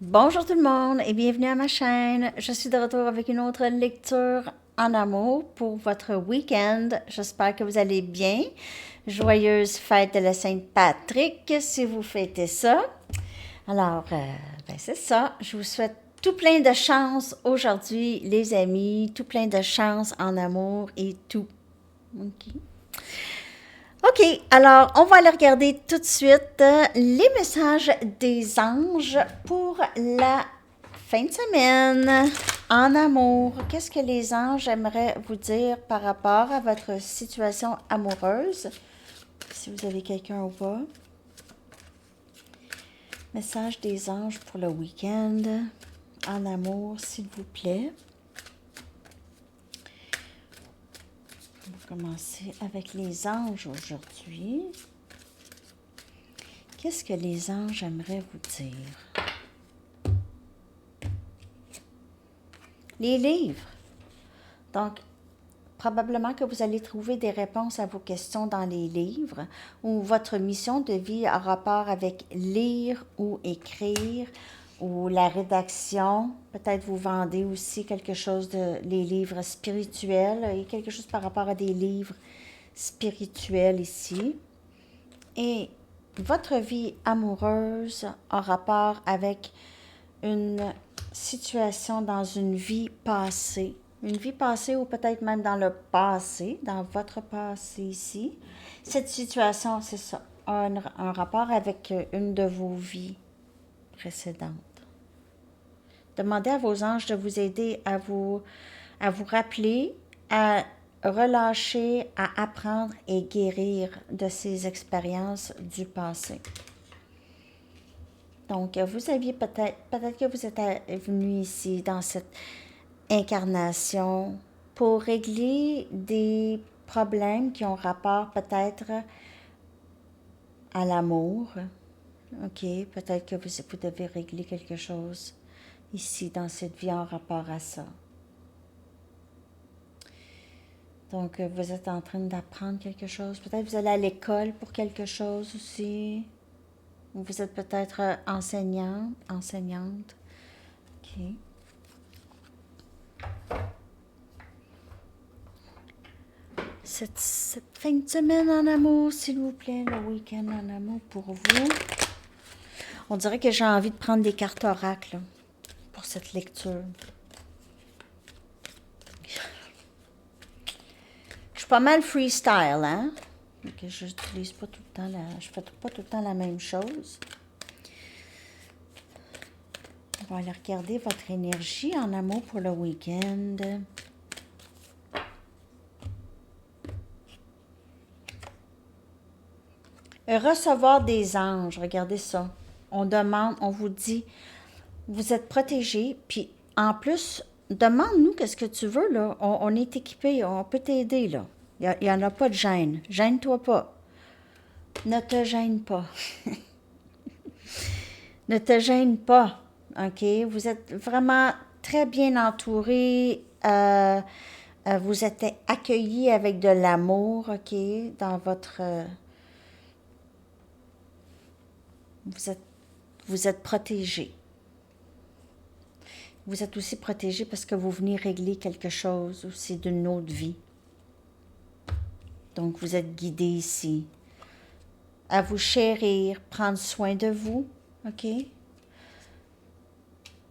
Bonjour tout le monde et bienvenue à ma chaîne. Je suis de retour avec une autre lecture en amour pour votre week-end. J'espère que vous allez bien. Joyeuse fête de la Saint-Patrick si vous fêtez ça. Alors, c'est ça. Je vous souhaite tout plein de chance aujourd'hui, les amis. Tout plein de chance en amour et tout. OK. OK, alors on va aller regarder tout de suite les messages des anges pour la fin de semaine en amour. Qu'est-ce que les anges aimeraient vous dire par rapport à votre situation amoureuse? Si vous avez quelqu'un ou pas. Message des anges pour le week-end en amour, s'il vous plaît. On va commencer avec les anges aujourd'hui. Qu'est-ce que les anges aimeraient vous dire? Les livres. Donc, probablement que vous allez trouver des réponses à vos questions dans les livres ou votre mission de vie a rapport avec lire ou écrire ou la rédaction. Peut-être vous vendez aussi quelque chose de les livres spirituels. Il y a quelque chose par rapport à des livres spirituels ici. Et votre vie amoureuse a rapport avec une situation dans une vie passée. Une vie passée ou peut-être même dans le passé, dans votre passé ici. Cette situation, c'est ça, a un rapport avec une de vos vies précédentes. Demandez à vos anges de vous aider à vous rappeler, à relâcher, à apprendre et guérir de ces expériences du passé. Donc, vous aviez peut-être que vous êtes venu ici dans cette incarnation pour régler des problèmes qui ont rapport peut-être à l'amour. OK, peut-être que vous devez régler quelque chose ici dans cette vie en rapport à ça. Donc, vous êtes en train d'apprendre quelque chose. Peut-être vous allez à l'école pour quelque chose aussi. Ou vous êtes peut-être enseignante. OK. Cette fin de semaine en amour, s'il vous plaît, le week-end en amour pour vous. On dirait que j'ai envie de prendre des cartes oracles pour cette lecture. Je suis pas mal freestyle, hein? Donc, je n'utilise pas tout le temps je fais pas tout le temps la même chose. On va aller regarder votre énergie en amour pour le week-end. Recevoir des anges, regardez ça. On demande, on vous dit, vous êtes protégé, puis en plus, demande-nous qu'est-ce que tu veux, là. On est équipé, on peut t'aider, là. Il n'y en a pas de gêne. Gêne-toi pas. Ne te gêne pas. Ne te gêne pas, OK? Vous êtes vraiment très bien entouré. Vous êtes accueillis avec de l'amour, OK? Dans votre... vous êtes protégé. Vous êtes aussi protégé parce que vous venez régler quelque chose aussi d'une autre vie. Donc, vous êtes guidé ici. À vous chérir, prendre soin de vous, OK?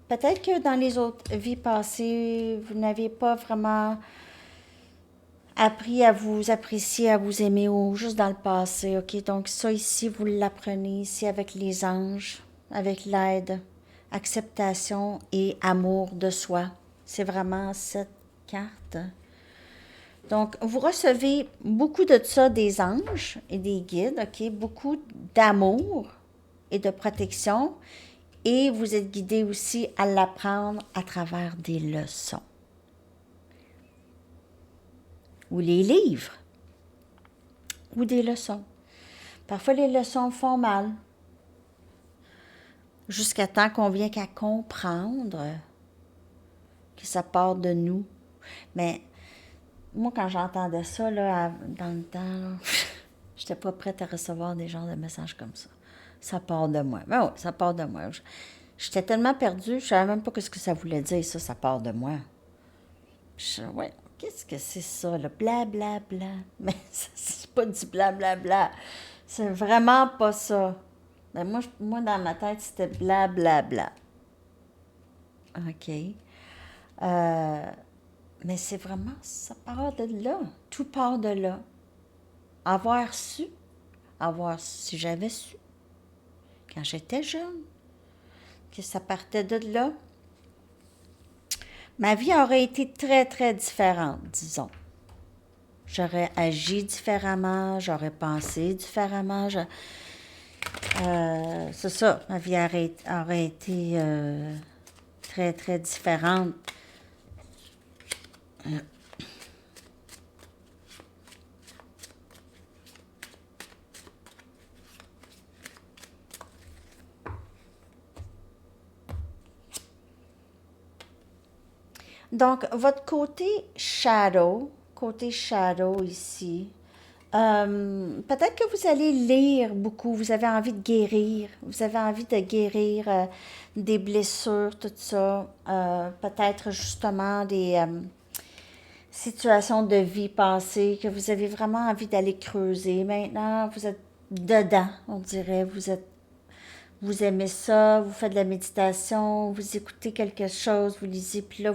Peut-être que dans les autres vies passées, vous n'avez pas vraiment appris à vous apprécier, à vous aimer ou juste dans le passé, OK? Donc ça ici, vous l'apprenez ici avec les anges, avec l'aide, acceptation et amour de soi. C'est vraiment cette carte. Donc, vous recevez beaucoup de ça des anges et des guides, OK? Beaucoup d'amour et de protection. Et vous êtes guidé aussi à l'apprendre à travers des leçons. Ou les livres. Ou des leçons. Parfois, les leçons font mal. Jusqu'à temps qu'on vient qu'à comprendre que ça part de nous. Mais moi, quand j'entendais ça, là, dans le temps, je n'étais pas prête à recevoir des genres de messages comme ça. Ça part de moi. Ben oui, ça part de moi. J'étais tellement perdue, je savais même pas ce que ça voulait dire, ça part de moi. Ouais, qu'est-ce que c'est ça, là? Bla, bla, bla. Mais ça, c'est pas du bla, bla, bla. C'est vraiment pas ça. Ben, moi, dans ma tête, c'était bla, bla, bla. OK. Euh, mais c'est vraiment, ça part de là. Tout part de là. Avoir su, si j'avais su, quand j'étais jeune, que ça partait de là, ma vie aurait été très, très différente, disons. J'aurais agi différemment, j'aurais pensé différemment. C'est ça, ma vie aurait été très, très différente. Donc, votre côté shadow ici, peut-être que vous allez lire beaucoup, vous avez envie de guérir, vous avez envie de guérir des blessures, tout ça, peut-être justement des situations de vie passées que vous avez vraiment envie d'aller creuser. Maintenant, vous êtes dedans, on dirait, vous aimez ça, vous faites de la méditation, vous écoutez quelque chose, vous lisez, puis là,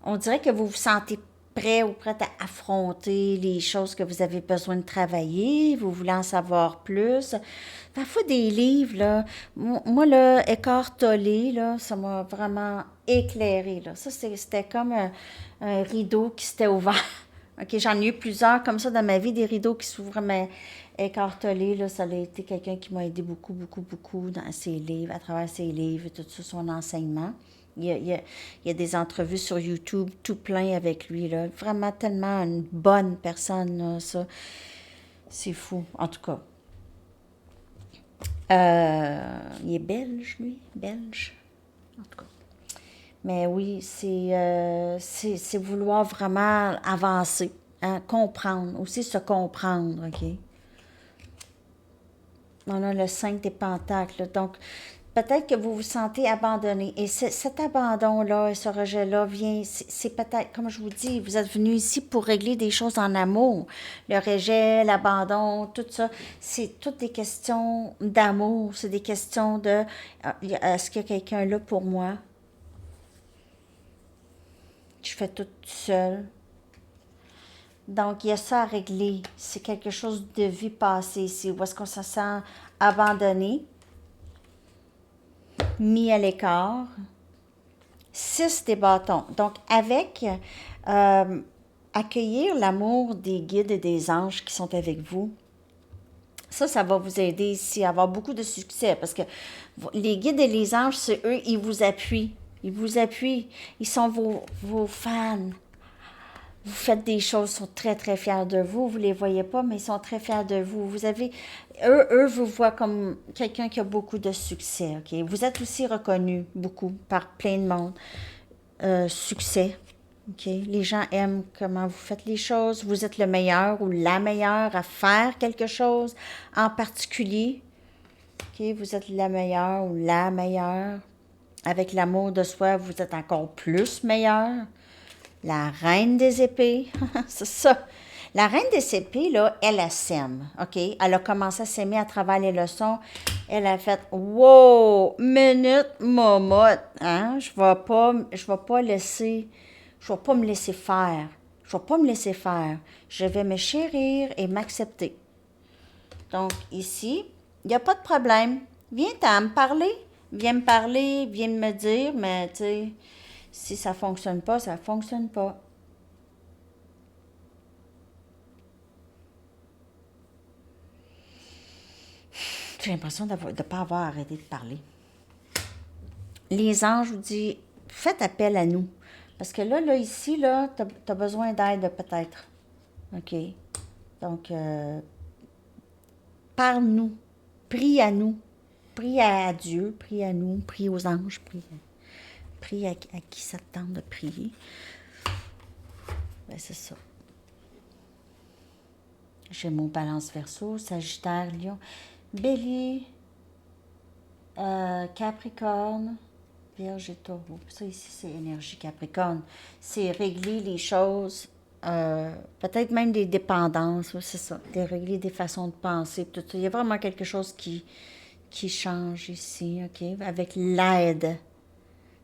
on dirait que vous vous sentez prêt ou prête à affronter les choses que vous avez besoin de travailler, vous voulez en savoir plus. Parfois, des livres, là, moi, là, Eckhart Tolle, là, ça m'a vraiment éclairé, là. Ça, c'était comme un rideau qui s'était ouvert. OK, j'en ai eu plusieurs comme ça dans ma vie, des rideaux qui s'ouvrent, mais Eckhart Tolle, là, ça a été quelqu'un qui m'a aidé beaucoup, beaucoup, beaucoup dans ses livres, à travers ses livres, tout ça, son enseignement. Il y a des entrevues sur YouTube tout plein avec lui, là. Vraiment tellement une bonne personne, là, ça. C'est fou, en tout cas. Il est belge, lui, belge, en tout cas. Mais oui, c'est vouloir vraiment avancer, hein, comprendre, aussi se comprendre, OK? On a le 5 des pentacles, donc peut-être que vous vous sentez abandonné. Et cet abandon-là et ce rejet-là vient, c'est peut-être, comme je vous dis, vous êtes venu ici pour régler des choses en amour. Le rejet, l'abandon, tout ça, c'est toutes des questions d'amour. C'est des questions de, est-ce qu'il y a quelqu'un là pour moi? Je fais tout seul. Donc, il y a ça à régler. C'est quelque chose de vie passée ici, où est-ce qu'on se sent abandonné, mis à l'écart. 6 des bâtons. Donc, avec accueillir l'amour des guides et des anges qui sont avec vous, ça va vous aider ici à avoir beaucoup de succès parce que les guides et les anges, c'est eux, ils vous appuient. Ils vous appuient. Ils sont vos fans. Vous faites des choses, ils sont très, très fiers de vous. Vous ne les voyez pas, mais ils sont très fiers de vous. Eux vous voient comme quelqu'un qui a beaucoup de succès, OK? Vous êtes aussi reconnu beaucoup par plein de monde. Succès, OK? Les gens aiment comment vous faites les choses. Vous êtes le meilleur ou la meilleure à faire quelque chose en particulier. OK? Vous êtes la meilleure ou la meilleure. Avec l'amour de soi, vous êtes encore plus meilleur. La reine des épées, c'est ça. La reine des épées, là, elle sème, OK? Elle a commencé à s'aimer à travers les leçons. Elle a fait « Wow! Minute, momotte! Hein? Je vais pas me laisser faire. Je vais pas me laisser faire. Je vais me chérir et m'accepter. » Donc, ici, il n'y a pas de problème. Viens me parler. Viens me parler, viens me dire, mais tu sais, si ça fonctionne pas, ça fonctionne pas. J'ai l'impression de ne pas avoir arrêté de parler. Les anges vous disent, faites appel à nous. Parce que là ici, là, tu as besoin d'aide peut-être. OK? Donc, parle-nous. Prie à nous. Prie à Dieu, prie à nous, prie aux anges, prie à qui ça te tente de prier. Ben, c'est ça. J'ai mon balance verso, Sagittaire, Lion, Bélier. Capricorne, Vierge et Taureau. Ça ici, c'est énergie Capricorne. C'est régler les choses, peut-être même des dépendances, c'est ça. Régler des façons de penser, tout ça. Il y a vraiment quelque chose qui change ici, OK? Avec l'aide.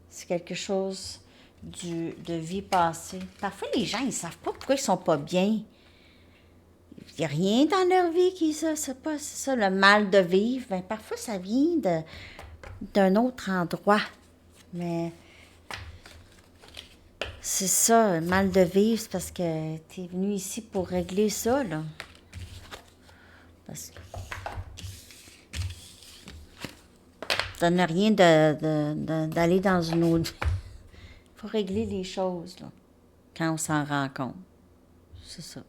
C'est quelque chose de vie passée. Parfois, les gens, ils savent pas pourquoi ils sont pas bien. Il n'y a rien dans leur vie qui c'est pas c'est ça, le mal de vivre. Ben, parfois, ça vient d'un autre endroit. Mais c'est ça, le mal de vivre, c'est parce que tu es venu ici pour régler ça, là. Parce que ça n'a rien d'aller dans une autre. Il faut régler les choses, là, quand on s'en rend compte. C'est ça.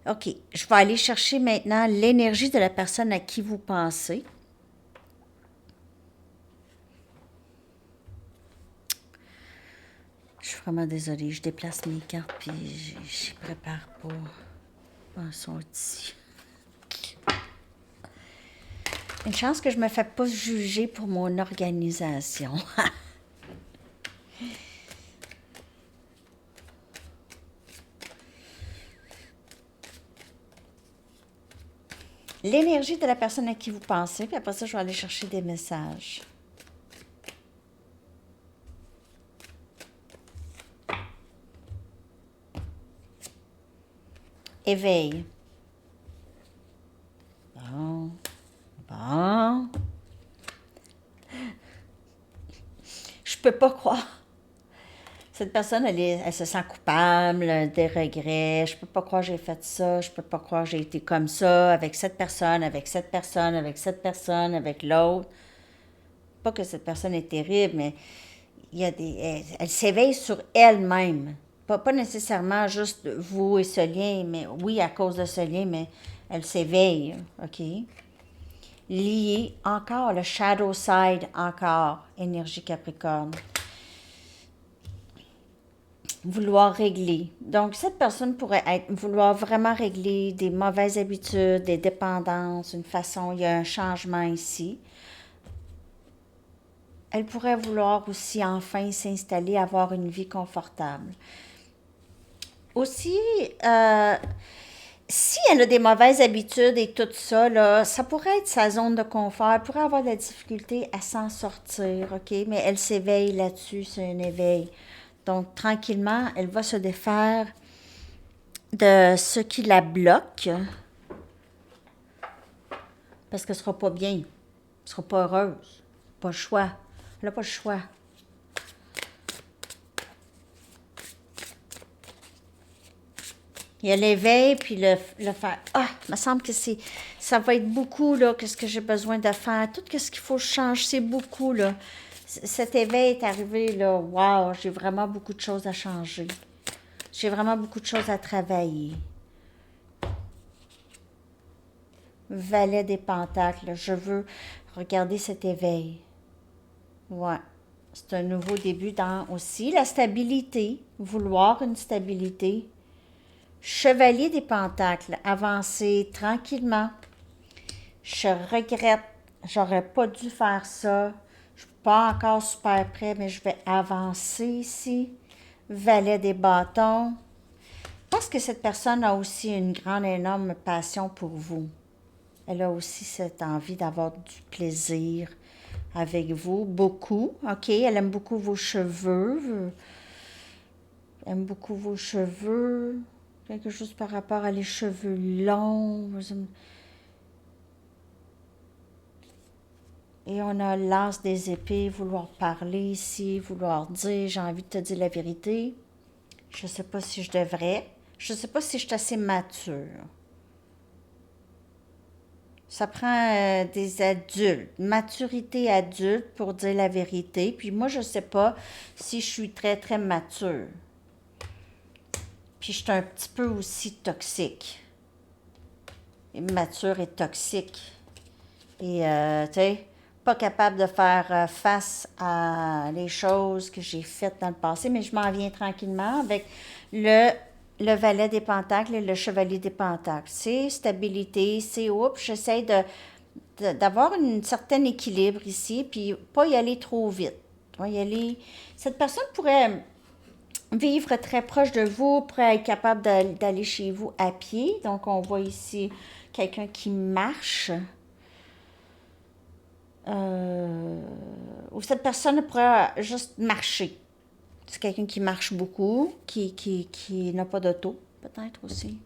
OK, je vais aller chercher maintenant l'énergie de la personne à qui vous pensez. Je suis vraiment désolée, je déplace mes cartes puis j'y prépare pas. Elles sont ici. Une chance que je me fais pas juger pour mon organisation. L'énergie de la personne à qui vous pensez, puis après ça, je vais aller chercher des messages. Éveil. Bon. Bon. Je peux pas croire. Cette personne, elle se sent coupable, des regrets. Je peux pas croire que j'ai fait ça. Je peux pas croire que j'ai été comme ça avec cette personne, avec cette personne, avec cette personne, avec l'autre. Pas que cette personne est terrible, mais il y a elle s'éveille sur elle-même. Pas nécessairement juste vous et ce lien, mais oui, à cause de ce lien, mais elle s'éveille, OK? Lié encore, le shadow side encore, énergie Capricorne. Vouloir régler. Donc, cette personne pourrait vouloir vraiment régler des mauvaises habitudes, des dépendances, une façon, il y a un changement ici. Elle pourrait vouloir aussi enfin s'installer, avoir une vie confortable. Aussi, si elle a des mauvaises habitudes et tout ça, là, ça pourrait être sa zone de confort. Elle pourrait avoir de la difficulté à s'en sortir, OK? Mais elle s'éveille là-dessus, c'est un éveil. Donc, tranquillement, elle va se défaire de ce qui la bloque parce qu'elle ne sera pas bien. Elle ne sera pas heureuse. Pas le choix. Elle n'a pas le choix. Il y a l'éveil, puis le faire. Ah, il me semble que ça va être beaucoup, là, qu'est-ce que j'ai besoin de faire. Tout ce qu'il faut que je change, c'est beaucoup, là. Cet éveil est arrivé, là, wow, j'ai vraiment beaucoup de choses à changer. J'ai vraiment beaucoup de choses à travailler. Valet des Pentacles, je veux regarder cet éveil. Ouais. C'est un nouveau début dans aussi la stabilité, vouloir une stabilité. Chevalier des Pentacles, avancer tranquillement. Je regrette, j'aurais pas dû faire ça. Je suis pas encore super prêt, mais je vais avancer ici. Valet des Bâtons. Parce que cette personne a aussi une grande, énorme passion pour vous. Elle a aussi cette envie d'avoir du plaisir avec vous, beaucoup. OK, elle aime beaucoup vos cheveux. Elle aime beaucoup vos cheveux. Quelque chose par rapport à les cheveux longs. Et on a l'as des épées, vouloir parler ici, vouloir dire, j'ai envie de te dire la vérité. Je ne sais pas si je devrais. Je ne sais pas si je suis assez mature. Ça prend des adultes, maturité adulte pour dire la vérité. Puis moi, je ne sais pas si je suis très, très mature. Puis je suis un petit peu aussi toxique. Mature et toxique. Et, tu sais, pas capable de faire face à les choses que j'ai faites dans le passé, mais je m'en viens tranquillement avec le valet des pentacles et le chevalier des pentacles. C'est stabilité, c'est oups, j'essaie d'avoir un certain équilibre ici, puis pas y aller trop vite. Pas y aller... Cette personne pourrait vivre très proche de vous, pourrait être capable d'aller chez vous à pied. Donc, on voit ici quelqu'un qui marche. Ou cette personne pourrait juste marcher. C'est quelqu'un qui marche beaucoup, qui n'a pas d'auto, peut-être aussi.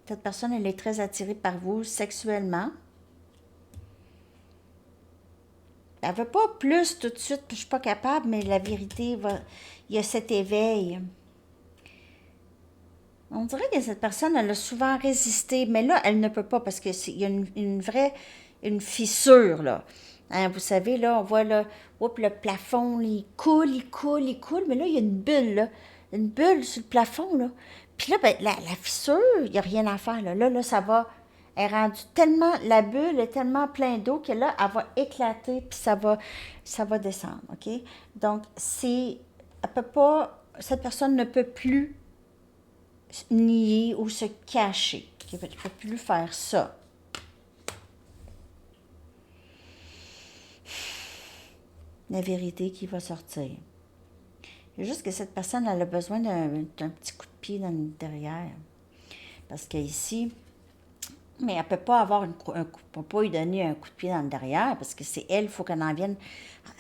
Cette personne, elle est très attirée par vous sexuellement. Elle veut pas plus tout de suite, puis je suis pas capable, mais la vérité va... Il y a cet éveil. On dirait que cette personne, elle a souvent résisté, mais là, elle ne peut pas parce qu'il y a une vraie... une fissure, là. Hein, vous savez, là, on voit, là, oups, le plafond, là, il coule, il coule, il coule, mais là, il y a une bulle, là. Une bulle sur le plafond, là. Puis là, ben, la fissure, il n'y a rien à faire, là. Là, ça va... Elle est rendue tellement... La bulle est tellement pleine d'eau que là, elle va éclater, puis ça va descendre, OK? Donc, c'est... Elle peut pas... Cette personne ne peut plus nier ou se cacher. Okay? Elle ne peut plus faire ça. La vérité qui va sortir. C'est juste que cette personne, elle a besoin d'un petit coup de pied derrière. Parce qu'ici, mais elle ne peut pas avoir peut pas lui donner un coup de pied dans le derrière, parce que c'est elle, il faut qu'elle en vienne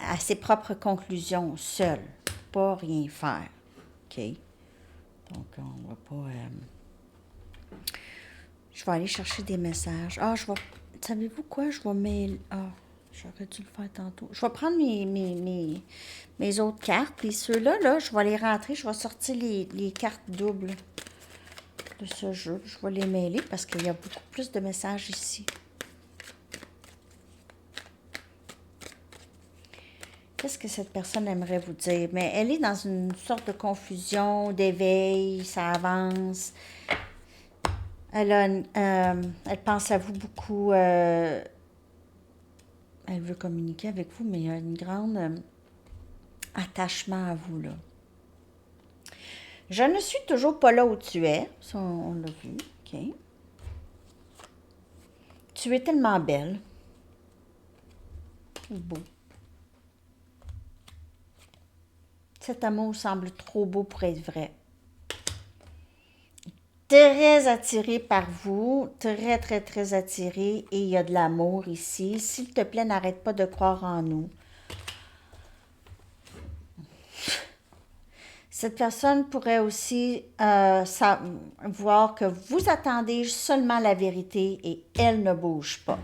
à ses propres conclusions seule. Pas rien faire. OK? Donc, on va pas... Je vais aller chercher des messages. Ah, je vais... Savez-vous quoi? Je vais mail... Ah, j'aurais dû le faire tantôt. Je vais prendre mes autres cartes. Puis ceux-là, là, je vais les rentrer. Je vais sortir les cartes doubles de ce jeu. Je vais les mêler parce qu'il y a beaucoup plus de messages ici. Qu'est-ce que cette personne aimerait vous dire? Mais elle est dans une sorte de confusion, d'éveil, ça avance. Elle pense à vous beaucoup. Elle veut communiquer avec vous, mais il y a une grande attachement à vous, là. Je ne suis toujours pas là où tu es. Ça, on l'a vu. OK. Tu es tellement belle. Beau. Cet amour semble trop beau pour être vrai. Très attiré par vous, très, très, très attiré, et il y a de l'amour ici. S'il te plaît, n'arrête pas de croire en nous. Cette personne pourrait aussi voir que vous attendez seulement la vérité et elle ne bouge pas.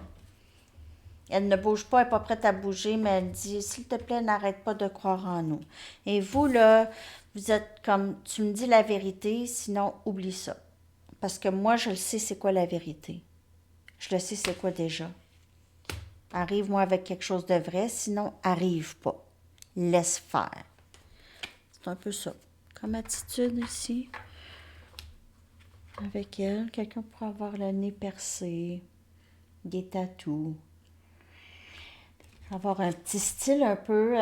Elle ne bouge pas, elle n'est pas prête à bouger, mais elle dit, s'il te plaît, n'arrête pas de croire en nous. Et vous, là, vous êtes comme, tu me dis la vérité, sinon oublie ça. Parce que moi, je le sais c'est quoi la vérité. Je le sais c'est quoi déjà. Arrive-moi avec quelque chose de vrai, sinon arrive pas. Laisse faire. C'est un peu ça. Comme attitude ici. Avec elle, quelqu'un pourrait avoir le nez percé, des tatous. Avoir un petit style un peu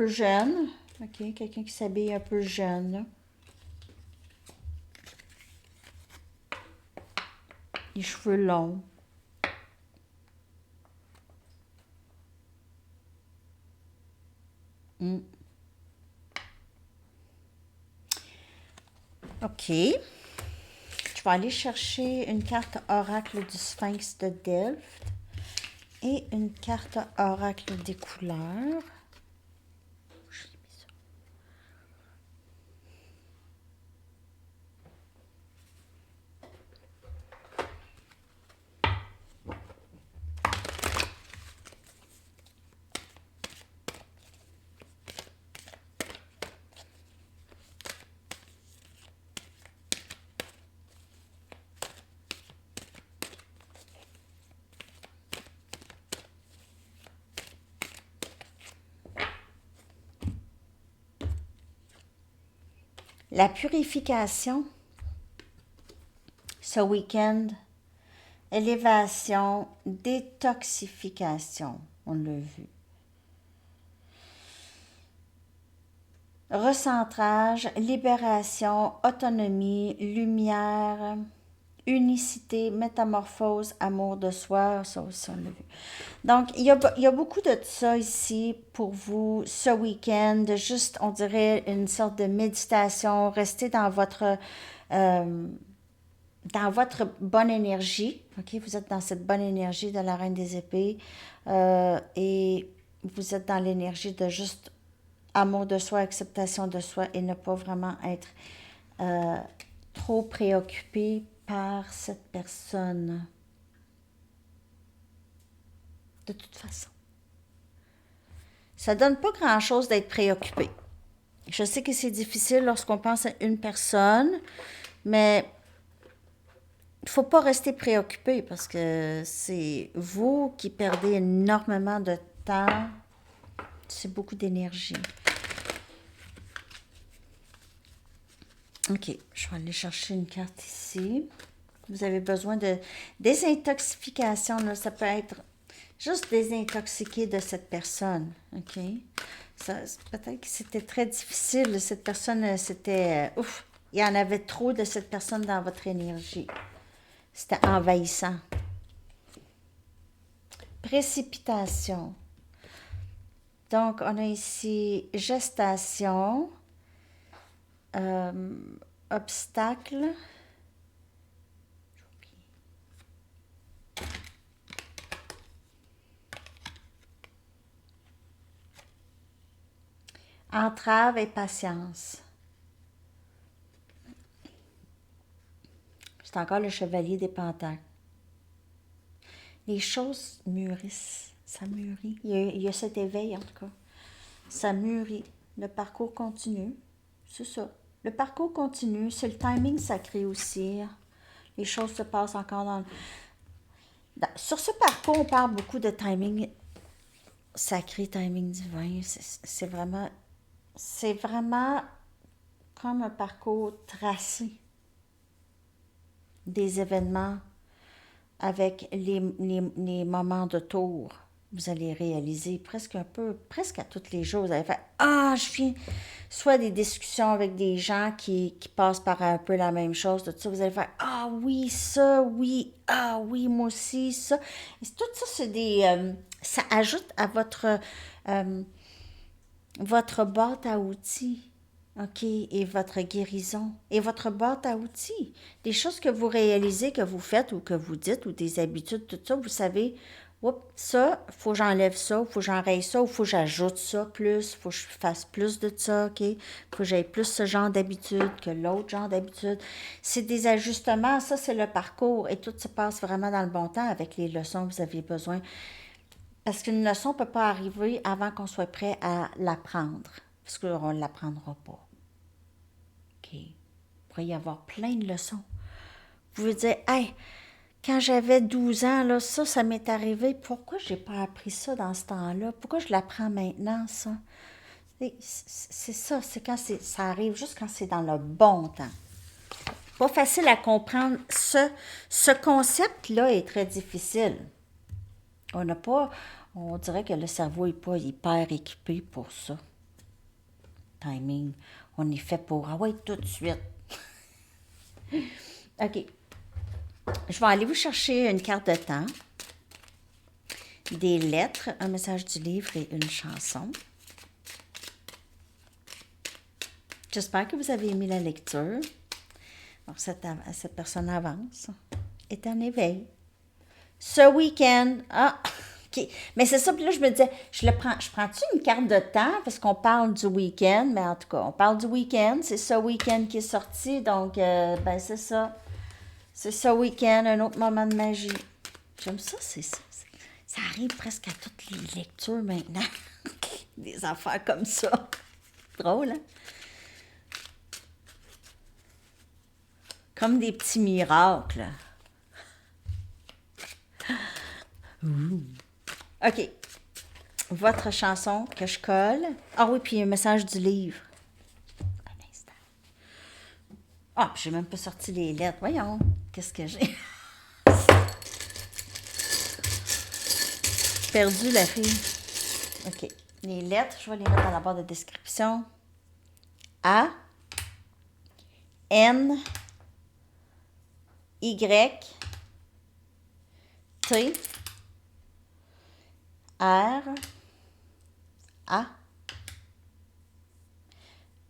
jeune. OK, quelqu'un qui s'habille un peu jeune, là. Les cheveux longs. OK. Je vais aller chercher une carte oracle du Sphinx de Delft et une carte oracle des couleurs. La purification, ce week-end, élévation, détoxification, on l'a vu. Recentrage, libération, autonomie, lumière, unicité, métamorphose, amour de soi, ça aussi on l'a vu. Donc, il y a beaucoup de ça ici pour vous ce week-end, juste, on dirait, une sorte de méditation, rester euh, dans votre bonne énergie, ok? Vous êtes dans cette bonne énergie de la Reine des Épées et vous êtes dans l'énergie de juste amour de soi, acceptation de soi et ne pas vraiment être euh, trop préoccupé par cette personne. De toute façon, ça donne pas grand-chose d'être préoccupé. Je sais que c'est difficile lorsqu'on pense à une personne, mais il ne faut pas rester préoccupé parce que c'est vous qui perdez énormément de temps. C'est beaucoup d'énergie. OK, je vais aller chercher une carte ici. Vous avez besoin de désintoxication. Là, ça peut être juste désintoxiquer de cette personne. OK? Peut-être que c'était très difficile. Cette personne, c'était... ouf! Il y en avait trop de cette personne dans votre énergie. C'était envahissant. Précipitation. Donc, on a ici gestation, obstacle, entrave et patience. C'est encore le chevalier des pentacles. Les choses mûrissent, ça mûrit. Il y a cet éveil en tout cas. Ça mûrit. Le parcours continue. C'est ça. Le parcours continue. C'est le timing sacré aussi. Les choses se passent encore sur ce parcours, on parle beaucoup de timing sacré, timing divin. C'est vraiment comme un parcours tracé des événements avec les moments de tour. Vous allez réaliser presque à tous les jours. Vous allez faire je viens, soit des discussions avec des gens qui passent par un peu la même chose, tout ça. Vous allez faire oui, ça, oui, oui, moi aussi, ça. Et tout ça, c'est ça ajoute à votre boîte à outils. OK, et votre guérison, et votre boîte à outils, des choses que vous réalisez, que vous faites ou que vous dites, ou des habitudes, tout ça, vous savez, ça, il faut que j'enlève ça, il faut que j'enraye ça, ou il faut que j'ajoute ça plus, il faut que je fasse plus de ça, OK, il faut que j'aille plus ce genre d'habitude que l'autre genre d'habitude. C'est des ajustements, ça c'est le parcours, et tout se passe vraiment dans le bon temps avec les leçons que vous aviez besoin. Parce qu'une leçon ne peut pas arriver avant qu'on soit prêt à l'apprendre, parce qu'on ne l'apprendra pas. OK. Il pourrait y avoir plein de leçons. Vous pouvez dire, hey, quand j'avais 12 ans, là, ça m'est arrivé. Pourquoi je n'ai pas appris ça dans ce temps-là? Pourquoi je l'apprends maintenant, ça? C'est ça, c'est quand ça arrive juste quand c'est dans le bon temps. Pas facile à comprendre. Ce concept-là est très difficile. On dirait que le cerveau n'est pas hyper équipé pour ça. Timing. On est fait pour, tout de suite. OK. Je vais aller vous chercher une carte de temps, des lettres, un message du livre et une chanson. J'espère que vous avez aimé la lecture. Alors, cette personne avance, est en éveil. Ce week-end, OK. Mais c'est ça, puis là, je me disais, je prends-tu une carte de temps, parce qu'on parle du week-end, mais en tout cas, on parle du week-end, c'est ce week-end qui est sorti, donc, c'est ça. C'est ce week-end, un autre moment de magie. J'aime ça, c'est ça. Ça arrive presque à toutes les lectures maintenant. Des affaires comme ça. Drôle, hein? Comme des petits miracles. OK. Votre chanson que je colle. Oui, puis un message du livre. Un instant. Puis j'ai même pas sorti les lettres. Voyons, qu'est-ce que j'ai? Perdu la fille. OK. Les lettres, je vais les mettre dans la barre de description. A, N, Y, T, R, A,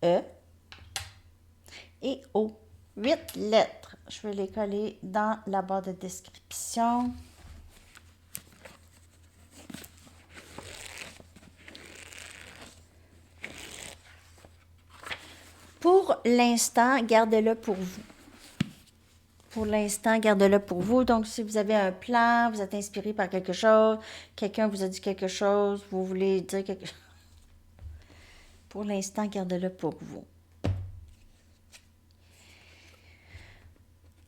E et O. 8 lettres. Je vais les coller dans la barre de description. Pour l'instant, gardez-le pour vous. Pour l'instant, gardez-le pour vous. Donc, si vous avez un plan, vous êtes inspiré par quelque chose, quelqu'un vous a dit quelque chose, vous voulez dire quelque chose. Pour l'instant, gardez-le pour vous.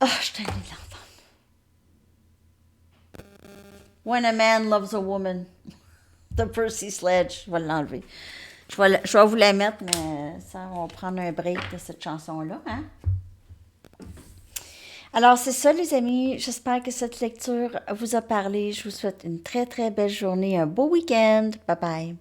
Ah, je t'ai de l'entendre. When a man loves a woman. The Percy Sledge. Je vais l'enlever. Je vais vous la mettre, mais ça, on va prendre un break de cette chanson-là, hein? Alors, c'est ça, les amis. J'espère que cette lecture vous a parlé. Je vous souhaite une très, très belle journée, un beau week-end. Bye bye.